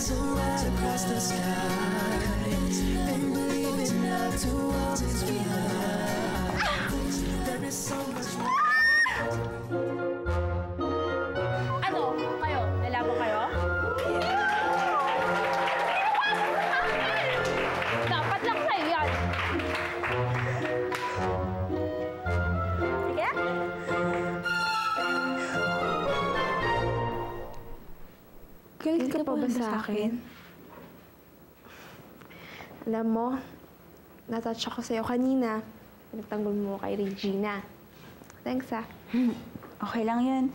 so right across the sky. And believe it not to always be alive. There is so much more. Ano? Kayo? Nalaban kayo? Dapat lang sa'yo yan. Sige? Galit ka pa ba sa akin? Alam mo, natouch ako sa'yo kanina. Pinagtanggol mo kay Regina. Thanks, ah. Okay lang yun.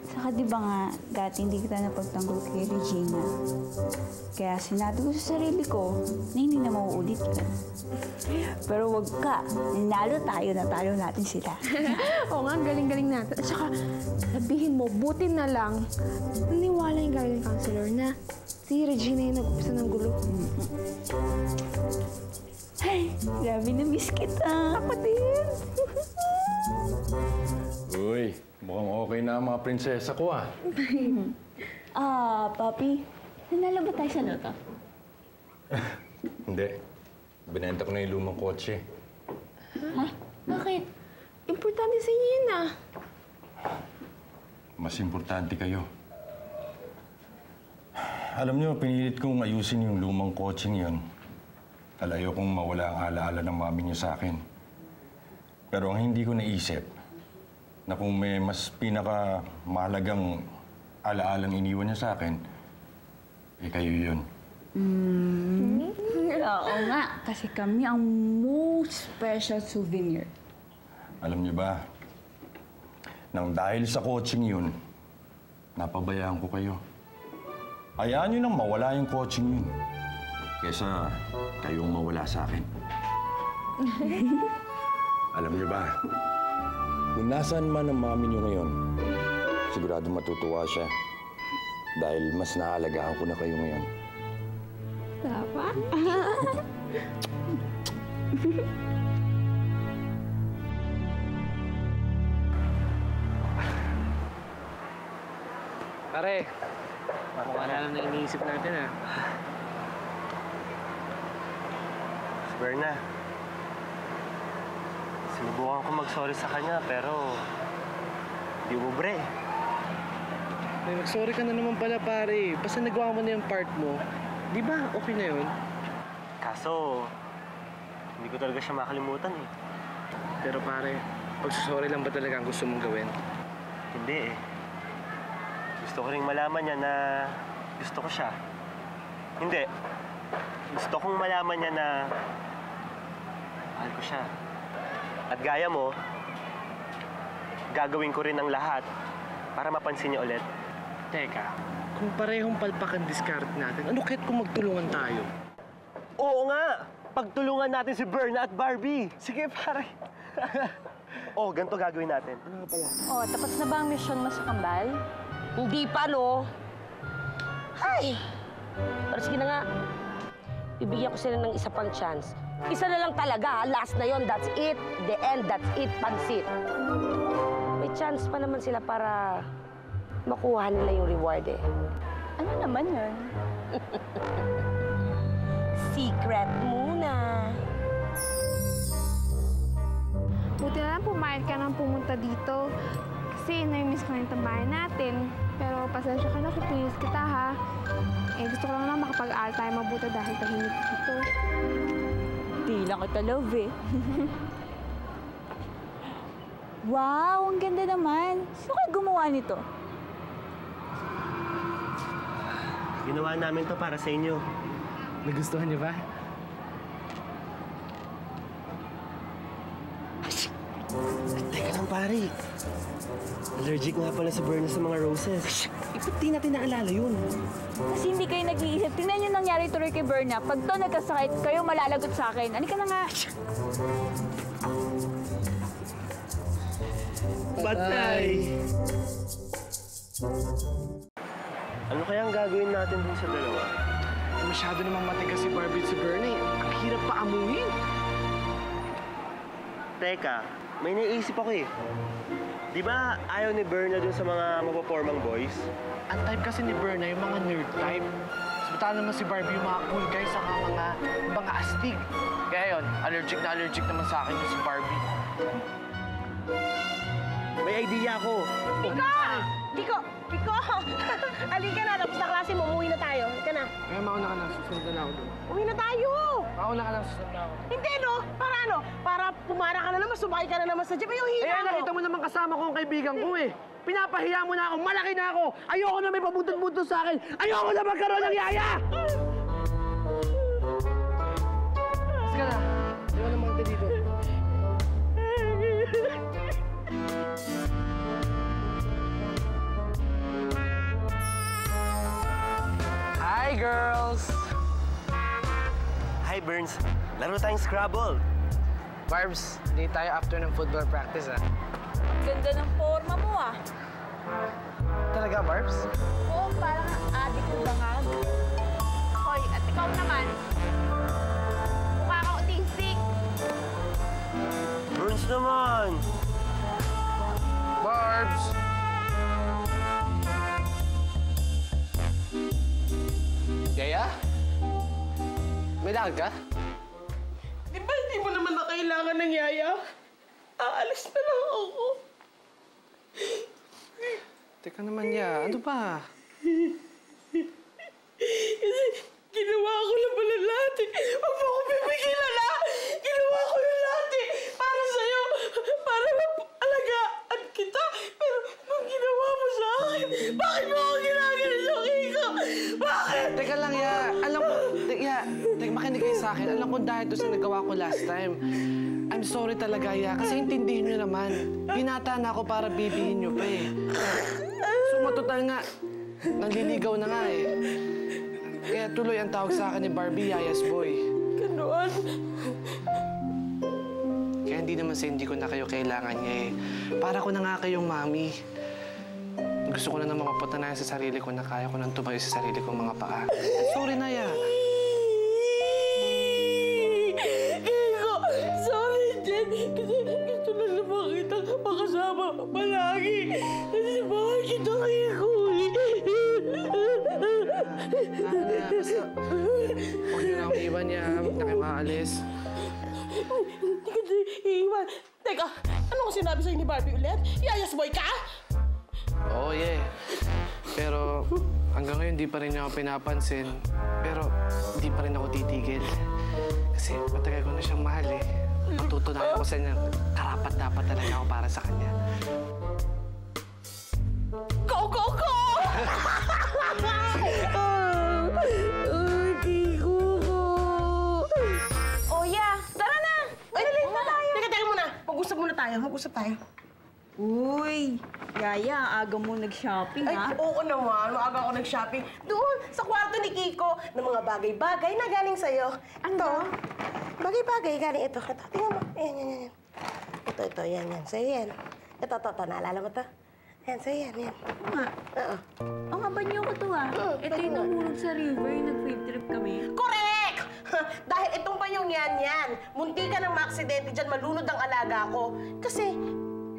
Saka di ba nga, dati hindi kita napagtanggol kay Regina. Kaya sinabi ko sa sarili ko na hindi na mauulit yun. Pero wag ka. Nanalo tayo, natalo natin sila. Oo nga, galing-galing natin. At saka, sabihin mo, buti na lang, naniwala yung guidance counselor na si Regina yung nag-upisa ng gulo. Ay, grabe na miss kita. Ako din. Uy, mukhang okay na ang mga prinsesa ko, ah. Papi, nanalo ba tayo sa loto? Hindi. Binenta ko na yung lumang kotse. Ha? Bakit? Importante sa inyo yun, ah. Mas importante kayo. Alam niyo, pinilit kong ayusin yung lumang kotseng yun. Alayo kong mawala ang alaala ng mami niyo sa akin. Pero ang hindi ko naisip, na kung may mas pinakamahalagang alaalang iniwan niya sa akin, eh kayo yun. Oo nga, kasi kami ang most special souvenir. Alam niyo ba, nang dahil sa coaching yun, napabayaan ko kayo. Hayaan niyo nang mawala yung coaching yun. Kesa kayong mawala sa akin. Alam niyo ba, kung nasaan man ang mami niyo ngayon, sigurado matutuwa siya. Dahil mas naalagaan ko na kayo ngayon. Tama? Pare, mukha na lang na iniisip natin, ah. Si Berna. Sinubukan ko mag-sorry sa kanya, pero di ubre. Ay, mag-sorry ka na naman pala, pare. Basta nagawa mo na yung part mo. Di ba, okay na yun? Kaso, hindi ko talaga siya makalimutan eh. Pero pare, pagsusorry lang ba talaga ang gusto mong gawin? Hindi eh. Gusto ko ring malaman niya na gusto ko siya. Hindi. Gusto kong malaman niya na mahal ko siya. At gaya mo, gagawin ko rin ang lahat para mapansin niya ulit. Teka, kung parehong palpak ang discard natin, ano kahit kung magtulungan tayo? Oo nga! Pagtulungan natin si Berna at Barbie! Sige, pare. Oh, ganito gagawin natin. Ano nga pala? Oh, tapos na ba ang mission mo sa kambal? Hindi pa, no? Ay! Pero sige na nga. Bibigyan ko sila ng isa pang chance. Isa na lang talaga, ha? Last na yon, that's it. The end, that's it, pansit. May chance pa naman sila para makuha nila yung reward, eh. Ano naman yun? Secret muna. Buti na lang pumayag ka nang pumunta dito. Kasi na-miss ko na yung tambayan natin. Pero pasensya ka na kung pinis kita, ha? Eh, gusto ko lang na makapag-aaral tayo mabuti dahil tahimik dito. Di lang kita love eh. Wow, ang ganda naman. Sino kayo gumawa nito? Ginawa namin to para sa inyo. Nagustuhan niyo ba? Teka lang, pare. Allergic nga pala si Berna sa mga roses. Ba't di natin naalala yun? Kasi hindi kayo nag-iisip. Tingnan niyo nangyari tuloy kay Berna. Pag to nagkasakit, kayo malalagot sa akin. Halika na nga. Patay! Ano kaya ang gagawin natin dun sa dalawa? Masyado namang matigas si Barbie at si Bernie. Ang hirap pa amuhin. Teka, may naisip ako eh. Di ba ayaw ni Berna dun sa mga mapapormang boys? Ang type kasi ni Berna yung mga nerd type. Mas Total naman si Barbie yung mga cool guys saka mga astig. Kaya yun, allergic naman sa akin yung si Barbie. May idea ako. Kiko! Halika na, tapos na klase mo, umuwi na tayo. Halika na. Kaya mauna ka na, susunod na ako doon. Uwi na tayo! Mauna ka na, susunod na ako. Hindi, no? Para ano? Para pumara ka na naman, sumakay ka na naman sa jeep. Yung hina mo. Nakita mo naman kasama ko ang kaibigan ko eh. Pinapahiya mo na ako, malaki na ako. Ayoko na may pabutot-butot sa akin. Ayoko na magkaroon ng yaya! Sige na. Ayoko na magta dito. Hi, girls! Hi, Burns. Laro tayong Scrabble. Barbs, hindi tayo after ng football practice, ah. Ganda ng forma mo ah. Talaga, Barbs? Oo, parang adik ko bangag. Hoy, at ikaw naman. Mukha kang autistic. Burns naman! Barbs! Yaya? May lakad ka? Di ba hindi mo naman na kailangan ng yaya? Aalis na lang ako. Teka naman, Ya. Ano ba? Kasi ginawa ko lang pala lahat eh. Huwag mo ako pipigilala. Ginawa ko yung lahat eh. Para sa'yo. Para alagaan kita. Pero nung ginawa mo sa akin, bakit mo ako ginaganito, Kiko? Bakit? Teka lang, Ya. Alam ko, makinig kayo sa akin. Alam ko dahil to sa nagawa ko last time. I'm sorry talaga, Ya. Kasi intindihin nyo naman. Binata na ako para bibihin nyo pa eh. So, matutal nga. Nanliligaw na nga eh. Kaya tuloy ang tawag sa akin ni Barbie, Yaya's boy. Ganon. Kaya hindi naman sa hindi ko na kayo kailangan niya eh. Para ko na nga kayong mami. Gusto ko na naman mapatunayan sa sarili ko na kaya ko nang tumayo sa sarili kong mga paa. Sorry na, Ya. Kiko, sorry din. Kasi gusto lang naman kita makasama palagi. Kasi bakit kita, Kiko? Basta, huwag niyo na akong iwan, Ya. Huwag na kayo makaalis. Hindi ka iiwan. Teka, ano ko sinabi sa'yo ni Barbie ulit? Yayas boy ka? Oo, yeah. Pero hanggang ngayon, di pa rin niya ako pinapansin. Pero di pa rin ako titigil. Kasi matagal ko na siyang mahal eh. Matutunayan ko sa niya, karapat-dapat talaga ako para sa kanya. Go, go, go! Kiko ko. Oh, yeah. Tara na! Dali na tayo. Teka muna. Mag-usap muna tayo. Mag-usap tayo. Uy, Yaya, aga mo nag-shopping ha? Ay, oo naman. Maaga ako nag-shopping. Doon, sa kwarto ni Kiko, ng mga bagay-bagay na galing sa'yo. Ito. Bagay-bagay galing ito. Ito, tingnan mo. Ayan. Ito. Yan. Sa'yo yan. Ito. Naalala mo to? Yan, sa'yo yan. Oo nga. Oo. Ang haba niyo ko to ha. Ito yung nahulog sa river, yung nag-field trip kami. Correct! Dahil itong pa yung yan. Munti ka ng maaksidente dyan, malunod ang alaga ko. Kasi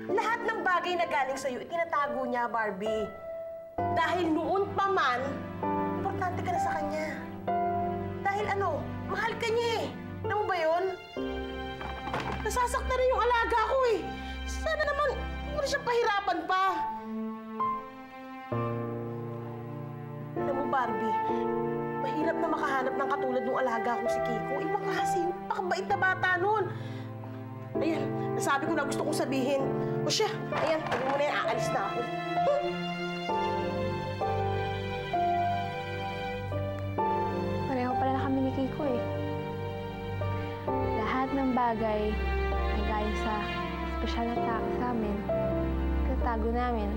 lahat ng bagay na galing sa'yo, itinatago niya, Barbie. Dahil noon pa man, importante ka na sa kanya. Dahil mahal ka niya eh. Alam mo ba yun? Nasasaktan na yung alaga ko eh. Sana naman, huwag na siyang pahirapan pa. Alam mo, Barbie, mahirap na makahanap ng katulad ng alaga kong si Kiko. Iba kasi, pakabait na bata nun. Ayan, nasabi ko na gusto kong sabihin. O siya, ayan, sabi mo na yan, aalis na ako. Pareho pala na kami ni Kiko eh. Lahat ng bagay ay gaya sa espesyal na tao sa amin. Tinatago namin.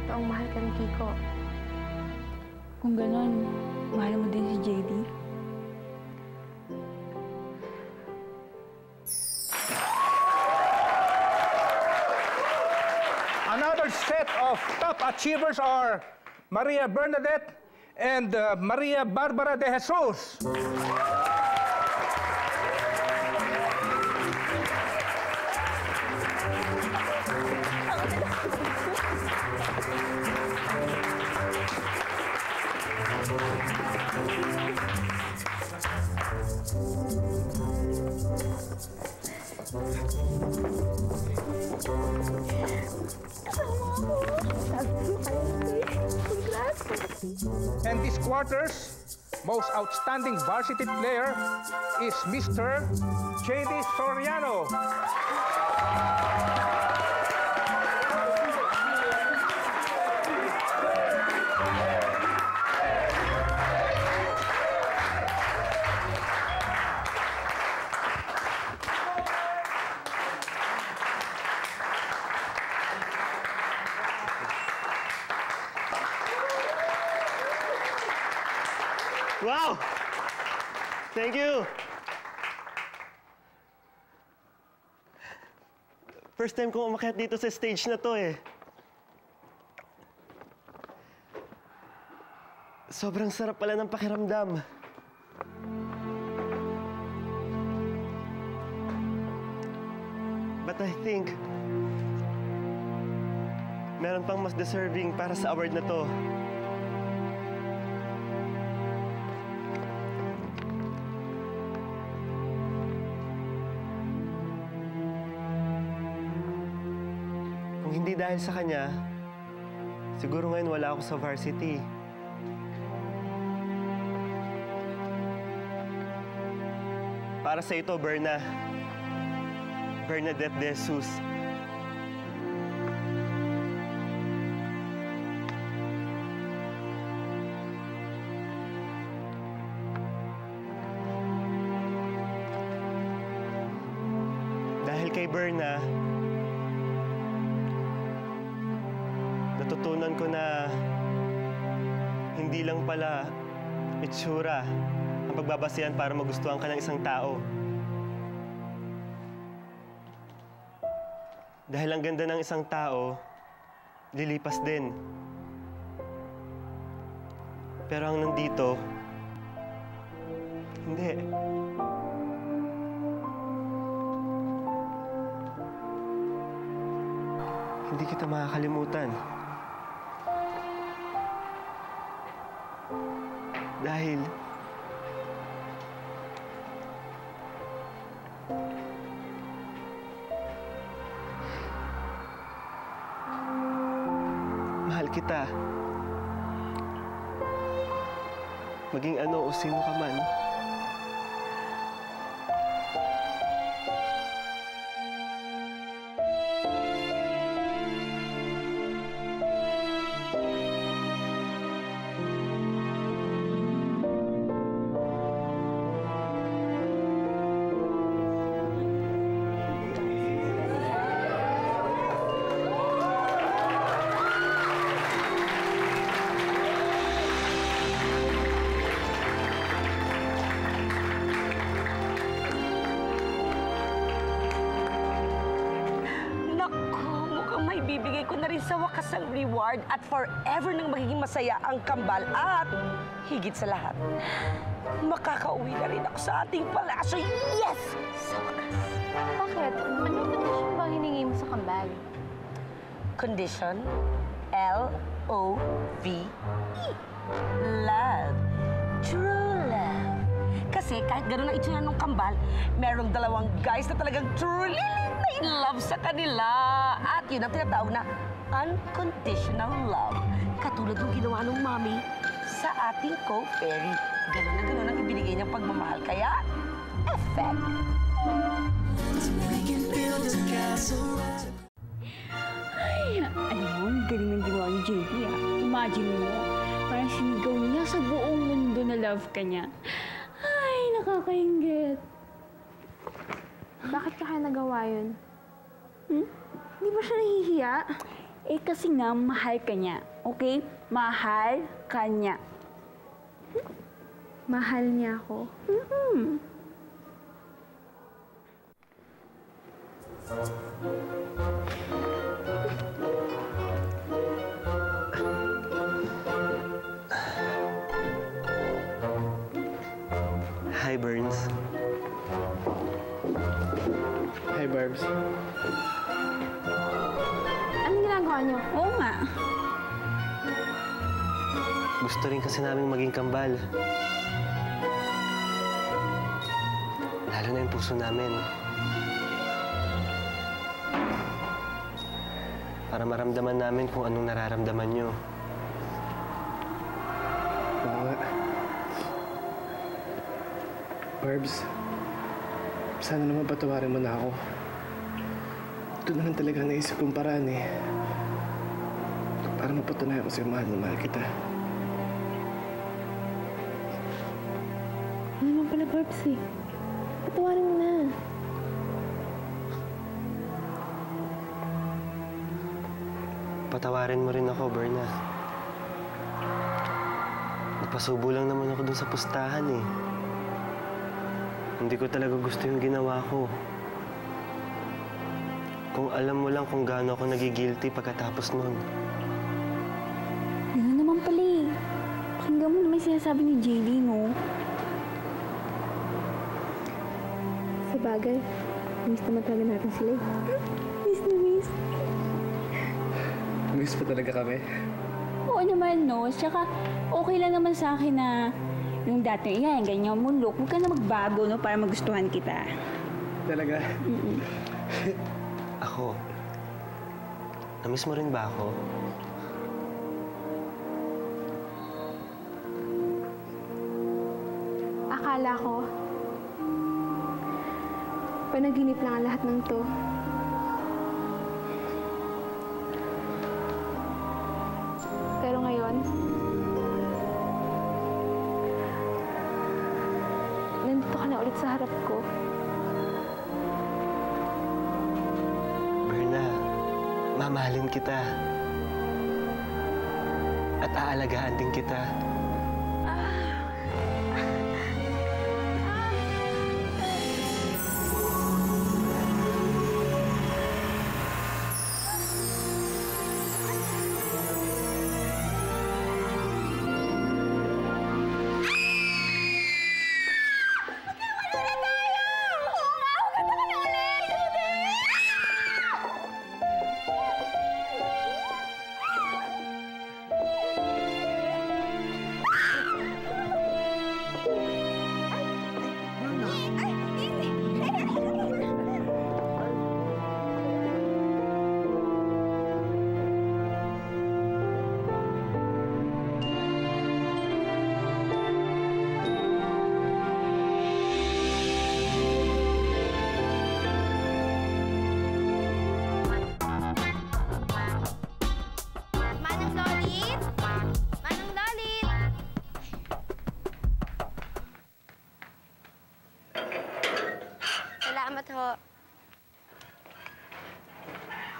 Totoong mahal ka ni Kiko. Kung ganon, mahal mo din si JD? Another set of top achievers are Maria Bernadette and Maria Barbara de Jesus. And this quarter's most outstanding varsity player is Mr. J.D. Soriano. Wow! Thank you! First time kong umakyat dito sa stage na to eh. Sobrang sarap pala ng pakiramdam. But I think, meron pang mas deserving para sa award na to. Kung hindi dahil sa kanya, siguro ngayon wala ako sa varsity. Para sa ito, Bernadette De Jesus. Dahil kay Berna, natutunan ko na hindi lang pala itsura ang pagbabasihan para magustuhan ka ng isang tao. Dahil ang ganda ng isang tao, lilipas din. Pero ang nandito, hindi. Hindi kita makakalimutan. Dahil mahal kita. Maging ano o sino ka man. Ibibigay ko na rin sa wakas ang reward at forever nang magiging masaya ang kambal at higit sa lahat, makakauwi na rin ako sa ating palasyo. Yes! Sa wakas. Bakit? Anong condition ba hiningi mo sa kambal? Condition? L-O-V-E. Love. True love. Kasi kahit gano'n ang itsura ng kambal, merong dalawang guys na talagang truly in love sa kanila. At yun ang tinatawag na unconditional love. Katulad ng ginawa ng mami sa ating co-fairy. Gano'n na gano'n ang ibinigay niyang pagmamahal. Kaya, effect. Ay, alam mo, ang galing ng ginawa ni JD, ah. Imagine mo, parang sinigaw niya sa buong mundo na love ka niya. Ay, nakakaingit. Bakit ka kaya nagawa yun? Di ba siya nahihiya? Eh, kasi nga, mahal ka niya. Okay? Mahal ka niya. Mahal niya ako. Hi, Burns. Hi, Barbs. Anong ginagawa niyo? Oo nga. Gusto rin kasi namin maging kambal. Lalo na yung puso namin. Para maramdaman namin kung anong nararamdaman nyo. Barbs, sana naman patawarin mo na ako. Ito na lang talaga naisip kong paraan eh. Para mapatunayan ko sa'yo, mahal na mahal kita. Ano naman pala, Barbs eh. Patawarin mo na. Patawarin mo rin ako, Berna. Napasubo lang naman ako dun sa pustahan eh. Hindi ko talaga gusto yung ginawa ko. Kung alam mo lang kung gaano ako nagigilty pagkatapos nun. Gano'n naman pala eh. Pakinggan mo naman yung sinasabi ni JD, no? Sa bagay, miss naman talaga natin sila eh. Miss na miss. Miss pa talaga kami. Oo naman, no? Tsaka, okay lang naman sa akin na yung dati, yan, ganyan mo look. Huwag ka na magbago, no? Para magustuhan kita. Talaga? Ako, namiss mo rin ba ako? Akala ko, panaginip lang ang lahat ng to. Pero ngayon, nandito ka na ulit sa harap ko. Berna, mamahalin kita. At aalagaan din kita. Manang Lolit! Manang Lolit! Salamat ho.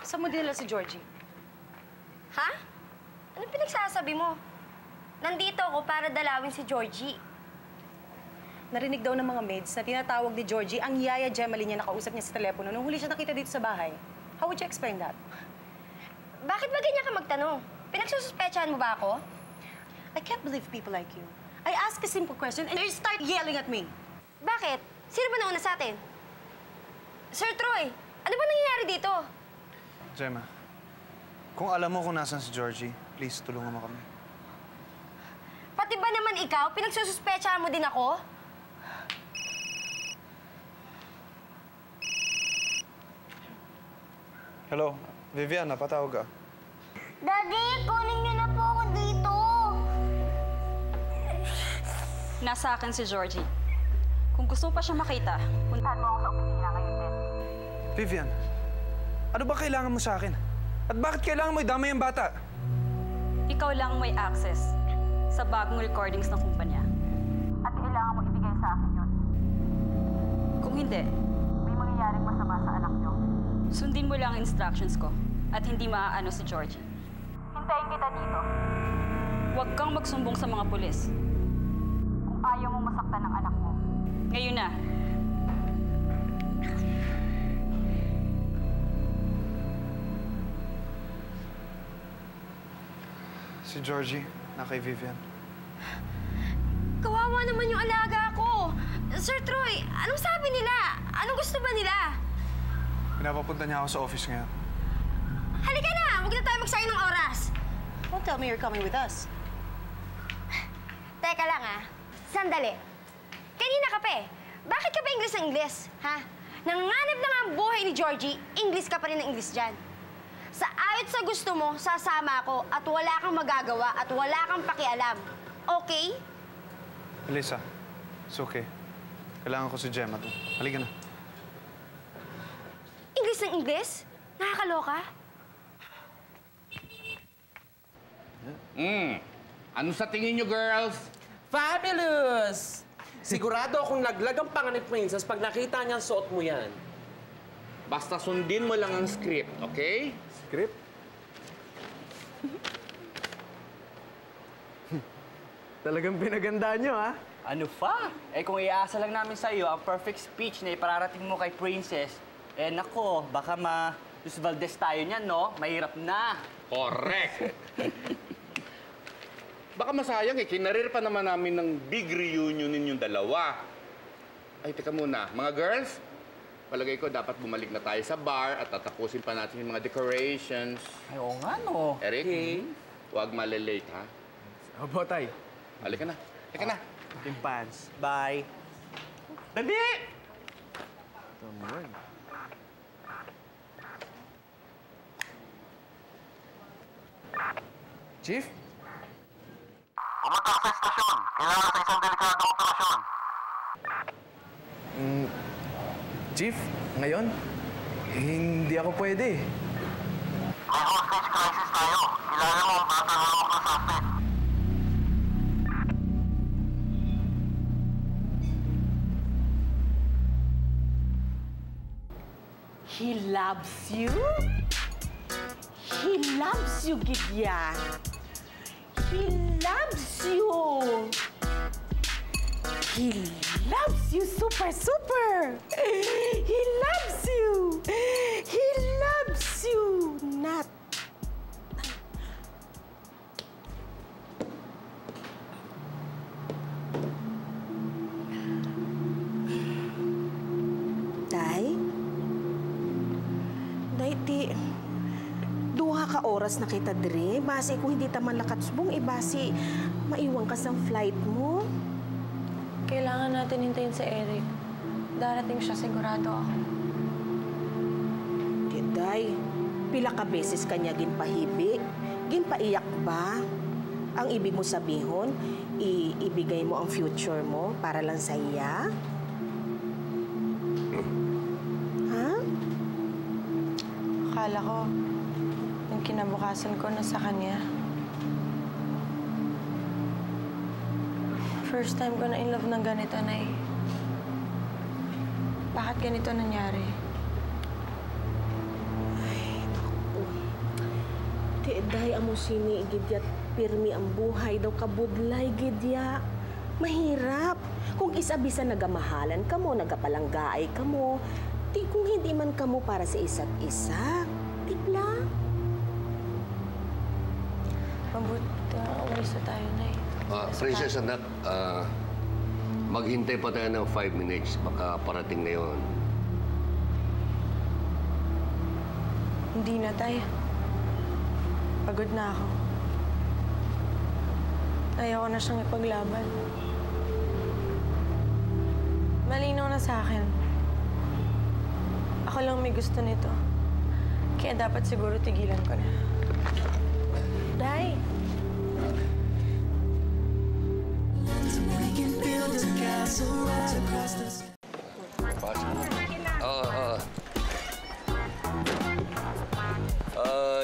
Saan mo dinala si Georgie? Ha? Ano pinagsasabi mo? Nandito ako para dalawin si Georgie. Narinig daw ng mga maids na tinatawag ni Georgie ang yaya Gemaline niya nakausap niya sa telepono nung huli siya nakita dito sa bahay. How would you explain that? Bakit ba ganyan ka magtanong? Pinagsususpetsahan mo ba ako? I can't believe people like you. I ask a simple question and you start yelling at me. Bakit? Sino ba nauna sa atin? Sir Troy, ano ba nangyayari dito? Gemma, kung alam mo kung nasan si Georgie, please tulungan mo kami. Pati ba naman ikaw, pinagsususpetsahan mo din ako? Hello, Vivian, napatawag ka. Daddy, kunin niyo na po ako dito. Nasa akin si Georgie. Kung gusto mo pa siya makita, puntahan mo ako sa opisina ngayon din. Vivian, ano ba kailangan mo sa akin? At bakit kailangan mo idamay ang bata? Ikaw lang may access sa bagong recordings ng kumpanya. At kailangan mo ibigay sa akin yun. Kung hindi, may mangyayaring masama sa anak niyo. Sundin mo lang ang instructions ko at hindi maaano si Georgie. Hintayin kita dito. Huwag kang magsumbong sa mga pulis. Kung ayaw mong masaktan ng anak mo, ngayon na. Si Georgie, na kay Vivian. Kawawa naman yung alaga ko. Sir Troy, anong sabi nila? Anong gusto ba nila? Pinapapunta niya ako sa office ngayon. Halika na! Huwag na tayo magsayang ng oras. Don't tell me you're coming with us. Teka lang Sandali. Kanina ka pa eh. Bakit ka pa English ng English, ha? Nanganganib na nga ang buhay ni Georgie, English ka pa rin ng English dyan. Sa ayot sa gusto mo, sasama ako at wala kang magagawa at wala kang pakialam. Okay? Elisa, it's okay. Kailangan ko si Gemma to. Halika na. Ingles ng Ingles? Nakakaloka? Ano sa tingin nyo, girls? Fabulous! Sigurado akong naglag ang panganib princess pag nakita niya ang suot mo yan. Basta sundin mo lang ang script, okay? Script? Talagang pinaganda nyo, ha? Ano pa? Eh kung iaasa lang namin sa iyo ang perfect speech na ipararating mo kay Princess, eh nako, baka Luz Valdez tayo niyan, no? Mahirap na. Correct! Baka masayang eh, kinarir pa naman namin ng big reunion ninyong dalawa. Ay, teka muna. Mga girls, palagay ko dapat bumalik na tayo sa bar at tatapusin pa natin yung mga decorations. Ay, oo nga, no? Eric, huwag malilate, ha? Opo, tay. Halika na. Halika na. Yung pants. Bye. Dali! Tama. Chief? Pumunta ka sa estasyon. Kailangan sa isang delikadong operasyon. Chief, ngayon? Hindi ako pwede. May hostage crisis tayo. Kailangan mo ang bata na ako sa suspect. He loves you? He loves you, Gidya. He loves you. He loves you super, super. He loves you. He loves you. Not. Day? Day, duha ka oras na kita dire. Base kung hindi taman lakatsbong, base maiwan ka sa flight mo. Kailangan natin hintayin si Eric. Darating siya, sigurado ako. Day, pila ka beses kanya ginpahibi. Ginpaiyak ba? Ang ibig mo sabihon, ibigay mo ang future mo para lang sa iya? Ha? Akala ko, yung kinabukasan ko na sa kanya. First time ko na in love ng ganito, Nay. Bakit ganito nangyari? Ti, day, amo sini, Gidya, pirmi ang buhay daw kabudlay, Gidya. Mahirap. Kung isa-bisa nagamahalan ka mo, nagapalanggaay ka mo, di kung hindi man ka mo para sa isa't isa. Tipla. Mabuti umalis na tayo, Nay. Princess, anak, maghintay pa tayo ng 5 minutes. Baka parating na yun. Hindi na, Tay. Pagod na ako. Ayoko na siyang ipaglaban. Malinaw na sa akin. Ako lang may gusto nito. Kaya dapat siguro tigilan ko na. Day!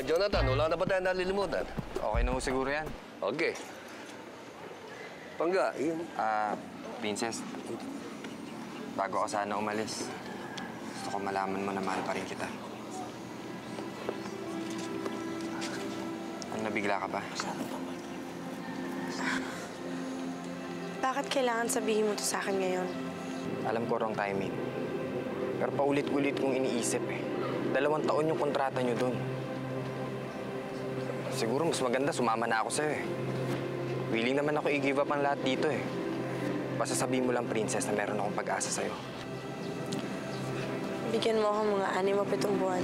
Jonathan, wala na ba tayo nalilimutan? Okay na ho siguro yan. Okay. Pangga, yun. Princess, bago ka sana umalis, gusto ko malaman mo na mahal pa rin kita. Ano, nabigla ka ba? Bakit kailangan sabihin mo to sa akin ngayon? Alam ko wrong timing. Pero paulit-ulit kong iniisip eh. 2 taon yung kontrata nyo doon. Siguro mas maganda sumama na ako sa'yo eh. Willing naman ako i-give up ang lahat dito eh. Basta sabihin mo lang, Princess, na meron akong pag-asa sa'yo. Bigyan mo ako mga 6 o 7 buwan.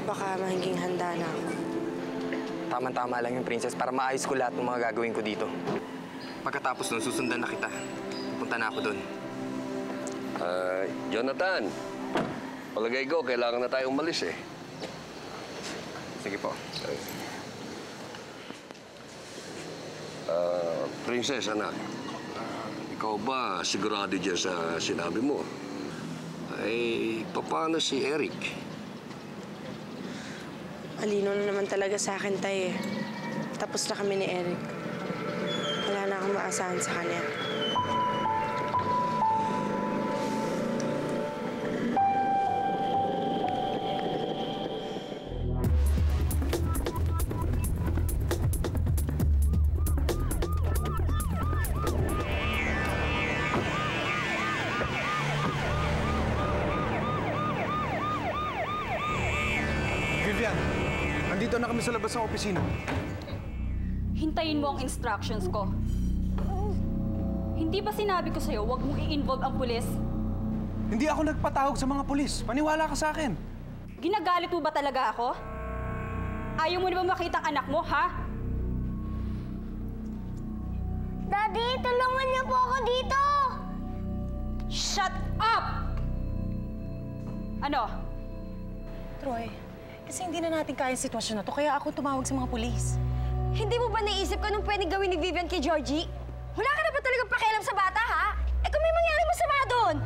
Baka mahiging handa na ako. Tama-tama lang yung Princess para maayos ko lahat ng mga gagawin ko dito. Pagkatapos nun, susundan na kita. Pupunta na ako doon. Jonathan, palagay ko, kailangan na tayo umalis eh. Sige po. Princess, anak, ikaw ba sigurado dyan sa sinabi mo? Ay, paano si Eric? Malino na naman talaga sa akin, Tay, eh. Tapos na kami ni Eric. Wala na akong maasahan sa kanya. Vivian, nandito na kami sa labas ng opisina. Hintayin mo ang instructions ko. Hindi ba sinabi ko sa'yo, huwag mong i-involve ang pulis? Hindi ako nagpatawag sa mga pulis. Paniwala ka sa akin. Ginagalit mo ba talaga ako? Ayaw mo na ba makita ang anak mo, ha? Daddy, tulungan niyo po ako dito! Shut up! Ano? Troy, kasi hindi na natin kaya ang sitwasyon na to, kaya ako tumawag sa mga pulis. Hindi mo ba naisip ko anong pwedeng gawin ni Vivian kay Georgie? Wala ka na ba talagang pakialam sa bata, ha? Eh kung may mangyari masama doon!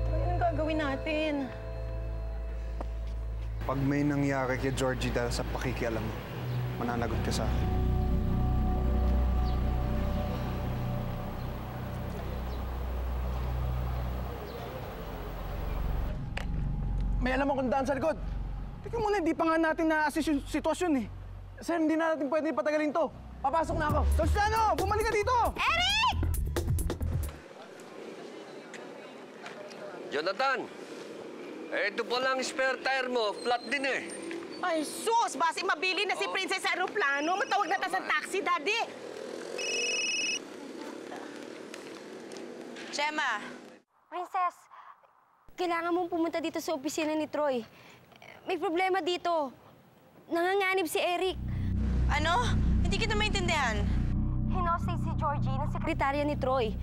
Troy, anong gagawin natin? Pag may nangyari kay Georgie dahil sa pakikialam mo, mananagot ka sa akin. May alam akong daan sa likod. Teka muna, hindi pa nga natin na-assess yung sitwasyon eh. Sir, hindi na natin pwede patagalin to. Papasok na ako. Toscano, bumalik ka dito! Eric! Jonathan! Ito pa lang spare tire mo. Flat din eh. Ay, sus! Basi mabili na si Princess sa aeroplano. Matawag na ta sa taxi, Daddy. Gemma. Princess, kailangan mong pumunta dito sa opisina ni Troy. May problema dito. Nanganganib si Eric. Ano? Hindi kita maintindihan. Hinosay si Georgie na sekretarya ni Troy.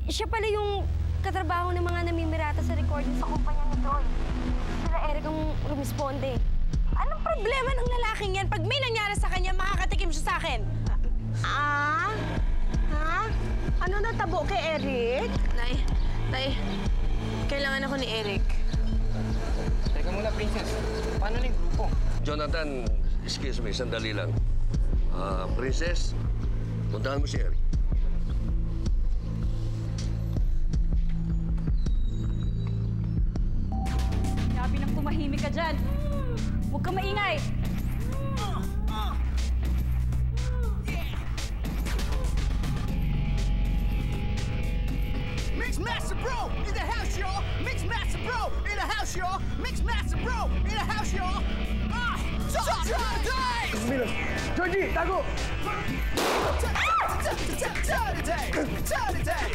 Siya pala yung katrabaho ng mga namimirata sa recording sa kumpanya ni Troy. Sila Eric ang rumisponde. Anong problema ng lalaking yan? Pag may nangyari sa kanya, makakatikim siya sa akin. Ah? Ha? Ano natabo kay Eric? Nay, kailangan ako ni Eric. Teka muna, Princess. Paano na yung grupo? Jonathan, excuse me, sandali lang. Princess, puntahan mo si Eric. Sabi nang tumahimik ka dyan. Huwag kang maingay. Mixmaster Bro in the house, y'all. Mixmaster Bro in the house, y'all. Mixmaster Bro in the house, y'all. Top Milos! Georgie, tago!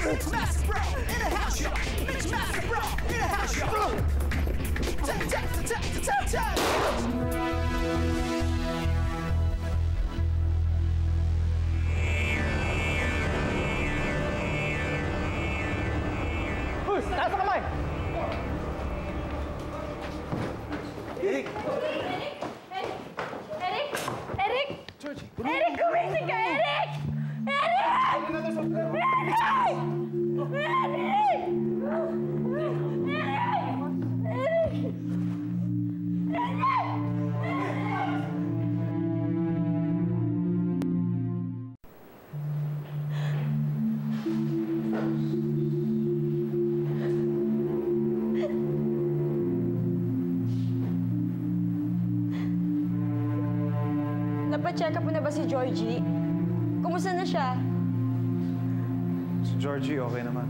Mixmaster Bro in the house, y'all. Mixmaster Bro in the house, y'all. Bus, taas ang kamay! Eric! Eric! Eric! Georgie! Eric, gumising ka! Eric! Eric! Eric! Eric! Napacheck up mo na ba si Georgie? Kumusta na siya? Si Georgie, okay naman.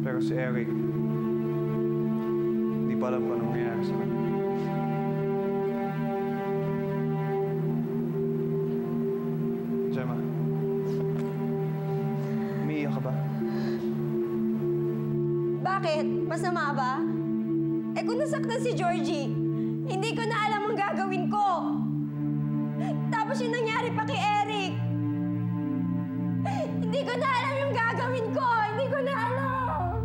Pero si Eric, hindi pa alam kung anong nangyayari sa kanya. Gemma, umiiyak ka ba? Bakit? Masama ba? Eh kung nasaktan si Georgie, hindi ko na alam ang gagawin ko. Tapos yung nangyari pa kay Eric. Hindi ko na alam yung gagawin ko. Hindi ko na alam.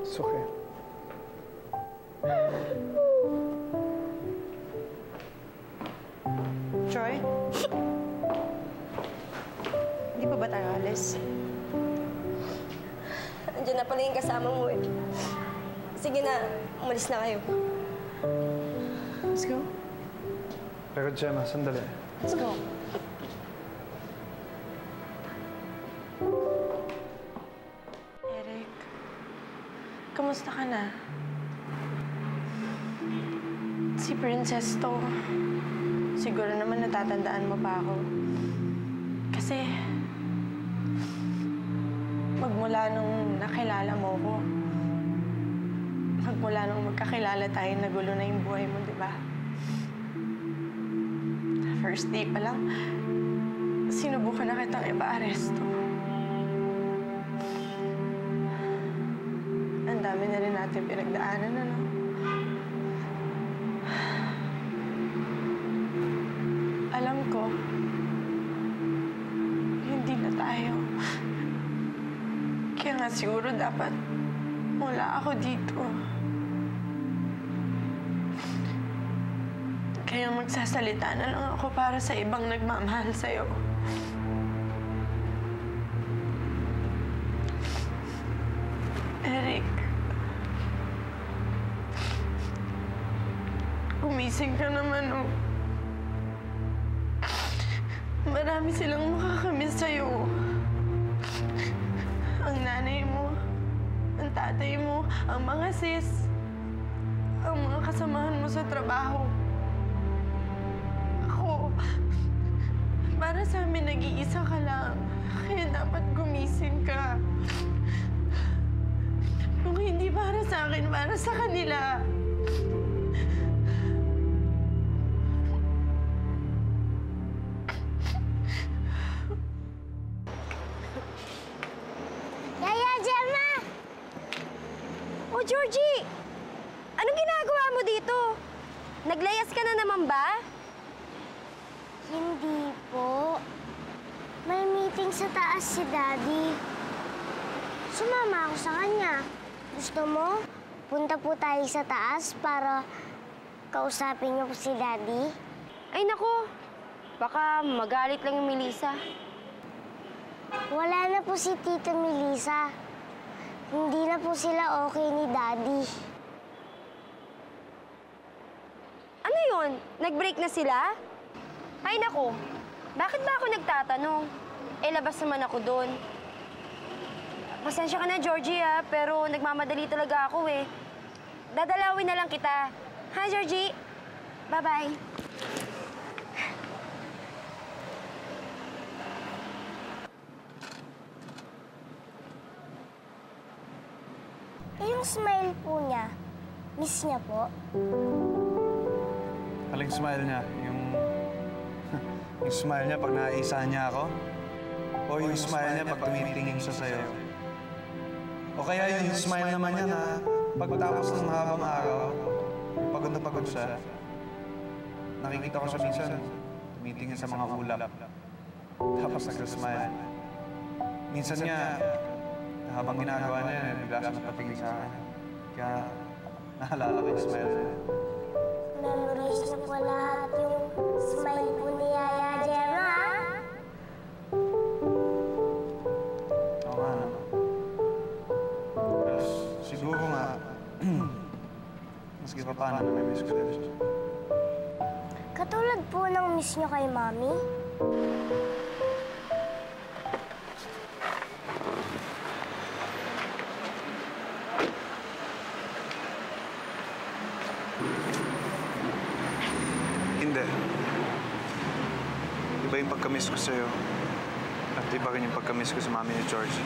It's okay. na pala yung kasama mo eh. Sige na, umalis na kayo. Let's go. Pero Gemma, sandali. Let's go. Eric, kamusta ka na? Si Princess to. Siguro naman natatandaan mo pa ako. Kasi, magmula nung nakilala mo ko, magmula nung magkakilala tayo, nagulo na yung buhay mo, di ba? First day pa lang, sinubukan na kitang ipa-aresto. Ang dami na rin natin pinagdaanan, ano? Alam ko, hindi na tayo. Kaya nga siguro dapat wala ako dito. Kaya magsasalita na lang ako para sa ibang nagmamahal sa'yo. Eric, gumising ka naman, oh. Marami silang makakamiss sa'yo. Ang nanay mo, ang tatay mo, ang mga sis, ang mga kasamahan mo sa trabaho. Ako, para sa amin, nag-iisa ka lang. Kaya dapat gumising ka. Kung hindi para sa akin, para sa kanila. Yaya, Gemma! Oh, Georgie! Anong ginagawa mo dito? Naglayas ka na naman ba? Hindi po. May meeting sa taas si Daddy. Sumama ako sa kanya. Gusto mo? Punta po tayo sa taas para kausapin niyo po si Daddy. Ay, nako. Baka magalit lang yung Melissa. Wala na po si Tita Melissa. Hindi na po sila okay ni Daddy. Ano yun? Nag-break na sila? Ay, nako. Bakit ba ako nagtatanong? Eh, labas naman ako doon. Pasensya ka na, Georgie, ha? Pero nagmamadali talaga ako, eh. Dadalawin na lang kita. Hi, Georgie. Bye-bye. Eh, yung smile po niya, miss niya po. Aling smile niya, yung smile niya pag naiisa niya ako? O yung smile niya pag tumitingin siya sa'yo? O kaya yung smile naman niya na pagtapos ng mahabang araw, pagod na pagod siya, nakikita ko siya minsan, tumitingin sa mga ulap. Tapos nag-smile. Minsan niya, habang ginagawa niya, bigla siya napatingin sa akin. Kaya naalala ko yung smile niya. Memorize na po lahat yung smile po ni Yaya Gemma. Oo nga naman. Pero siguro nga, maski pa paano na may miss ko din siya. Katulad po ng miss niyo kay Mami. Hindi. Iba yung pagka-miss ko sa'yo. At iba rin yung pagka-miss ko sa mami ni George.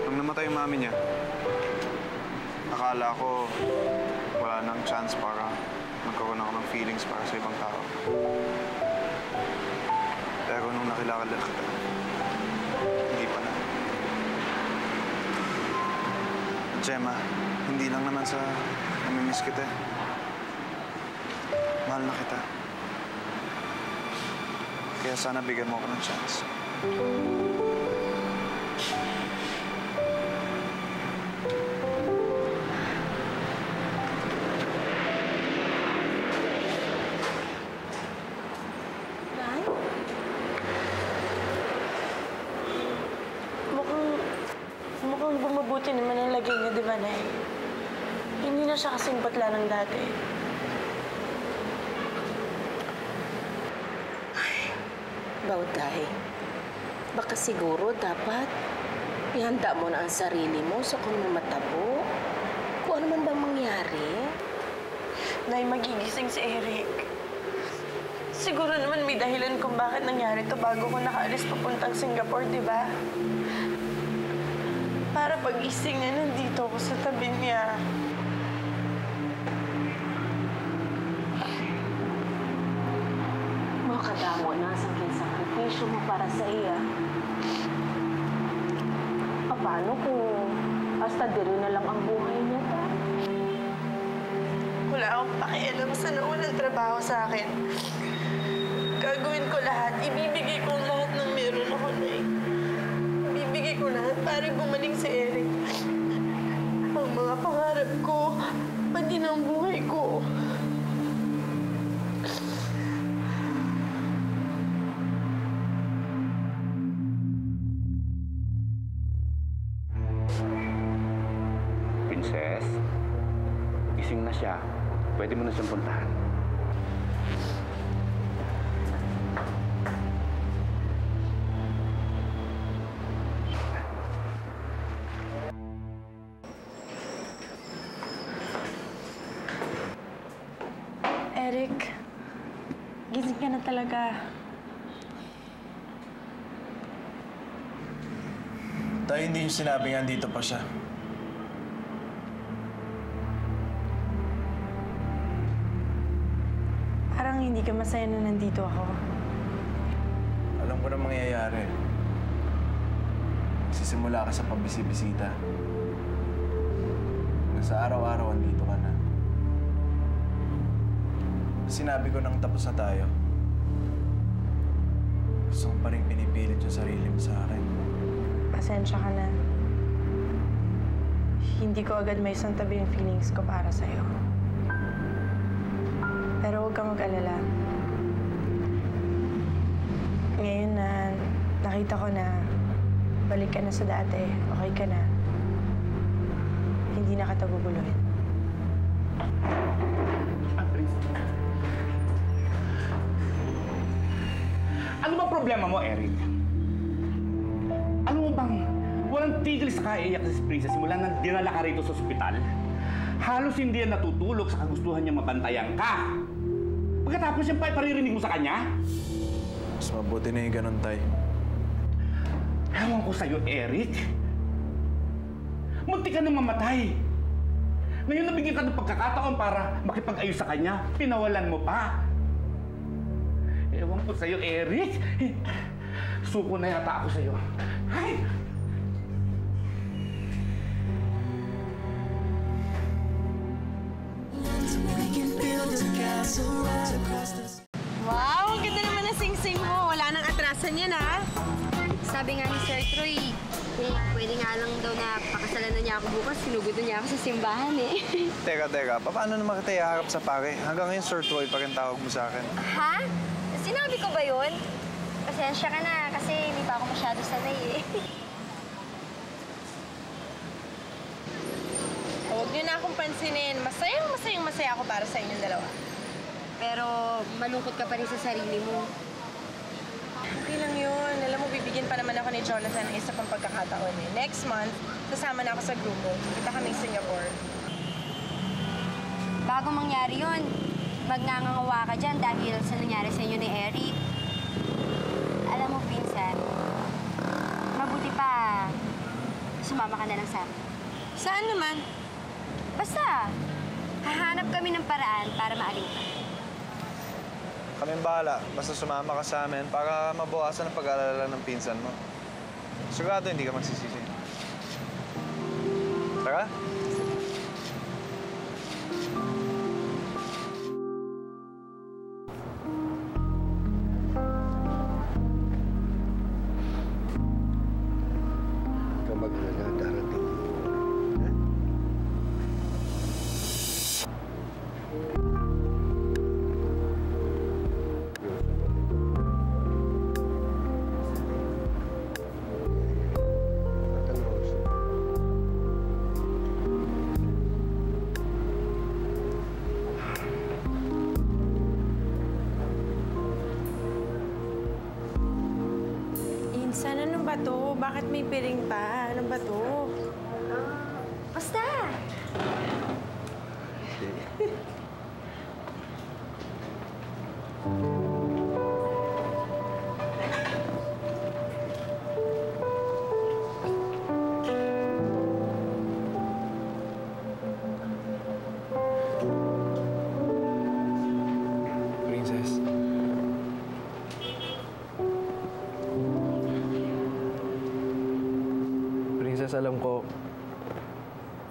Nung namatay yung mami niya, akala ko wala nang chance para magkaroon ako ng feelings para sa ibang tao. Pero nung nakilala kita, hindi pa na. Gemma, hindi lang naman sa namimiss kita. Mahal na kita. Kaya sana bigyan mo ako ng chance. Mukhang Mabuti naman ang lagay niya, di ba, Nay? Hindi na siya kasing batla ng dati. Bauday, baka siguro dapat ihanda mo na ang sarili mo sa kung matabo. Kung ano man bang mangyari. Nay, magigising si Eric. Siguro naman may dahilan kung bakit nangyari to bago ko nakaalis papuntang Singapore, di ba? Para pag-ising niya, nandito ako sa tabi niya. Makadamo na sa sakripisyo mo para sa iya. Paano kung hasta diri na lang ang buhay niya, ta? Wala akong pakialam sa naunang trabaho sa akin. Gagawin ko lahat. Ibibigay ko lahat ng meron ako, Nay. Ibibigay ko lahat para gumaling si Eric. Ang mga pangarap ko, pati ng buhay ko. Princess, gising na siya. Pwede mo na siyang puntahan. Eric, gising ka na talaga. Tayo hindi yung sinabing andito pa siya. Parang hindi ka masaya na nandito ako. Alam ko na mangyayari. Sisimula ka sa pabisibisita. Sa araw-araw andito ka na. Sinabi ko nang tapos na tayo. Gusto ko pa rin pinipilit yung sarili mo sa akin. Pasensya ka na. Hindi ko agad may isang tabi yung feelings ko para sa'yo. Pero huwag kang mag-alala. Ngayon na nakita ko na balik ka na sa dati, okay ka na. Hindi na kita guguluhin. Ano ba problema mo, Eric? Ano mo bang walang tigil sa kaiiyak si Princess simula nang dinala ka rito sa ospital? Halos hindi yan natutulog sa kagustuhan niya mabantayan ka. Pagkatapos yan pa iparirinig mo sa kanya? Mas mabuti na yung ganun, Tay. Ewan ko sa'yo, Eric. Munti ka nang mamatay. Ngayon nabigyan ka ng pagkakataon para makipag-ayos sa kanya, pinawalan mo pa. Ewan ko sa'yo, Eric. Suko na yata ako sa'yo. Ay! Wow! Ang ganda naman ng sing-sing mo. Wala nang atrasan yan, ha? Sabi nga ni Sir Troy, pwede nga lang daw na pakasalan na niya ako bukas. Sinugod na niya ako sa simbahan, eh. Teka. Paano naman kita iharap sa pare? Hanggang ngayon, Sir Troy pa rin tawag mo sa akin. Ha? Sinabi ko ba yun? Pasensya ka na kasi hindi pa ako masyado sanay, eh. Huwag niyo na akong pansinin. Masaya ako para sa inyong dalawa. Pero malungkot ka pa rin sa sarili mo. Okay lang yun. Alam mo, bibigyan pa naman ako ni Jonathan ng isa pang pagkakataon, eh. Next month, sasama na ako sa grupo. Kita kaming Singapore. Bago mangyari yun, magngangawa ka dyan dahil sa nangyari sa inyo ni Eric. Alam mo, Pinsan, mabuti pa sumama ka na lang sa amin. Saan naman? Basta, hahanap kami ng paraan para maaling ka. Kaming bahala. Basta sumama ka sa amin para mabawasan ang pag-aalala ng pinsan mo. Sigurado hindi ka magsisisi. Tara? Ikaw mag-alala, darating. ba to? Bakit may piring pa? Ano ba to? Basta! Princess. Princess, alam ko,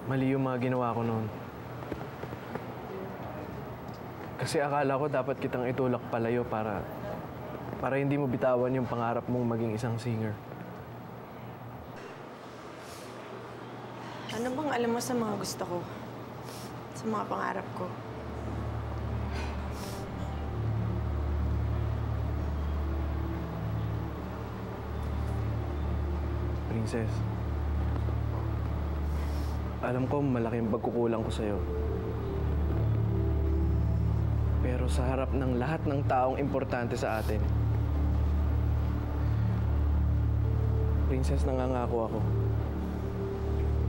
mali yung mga ginawa ko noon. Kasi akala ko dapat kitang itulak palayo para hindi mo bitawan yung pangarap mong maging isang singer. Ano bang alam mo sa mga gusto ko? Sa mga pangarap ko? Princess, alam ko malaking pagkukulang ko sa'yo. Pero sa harap ng lahat ng taong importante sa atin, Princess, nangangako ako.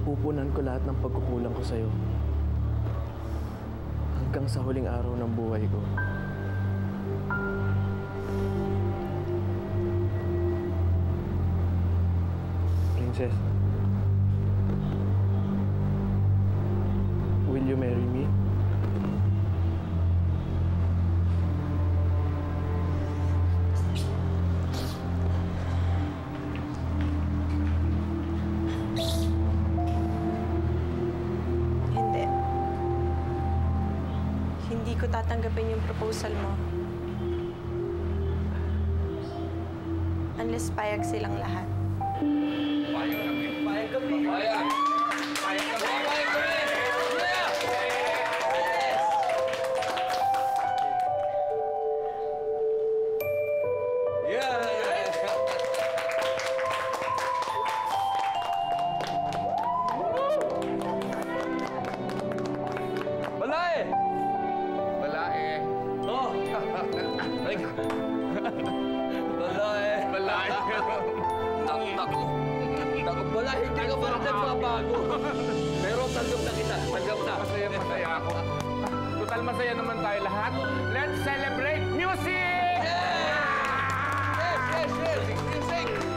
Pupunan ko lahat ng pagkukulang ko sa'yo. Hanggang sa huling araw ng buhay ko. Princess, will you marry me? Hindi. Hindi ko tatanggapin yung proposal mo. Unless payag silang lahat. Payag kami! Payag! Payag kami! Payag kami! Balae! Balae. Oh! Balae! Balae. Naku, Balae, hindi ka pa rin nagbabago. Pero tanggap na kita. Tanggap na. Masaya ako. Total masaya naman tayo lahat. Let's celebrate music! Yes! Yes! Yes! Yes!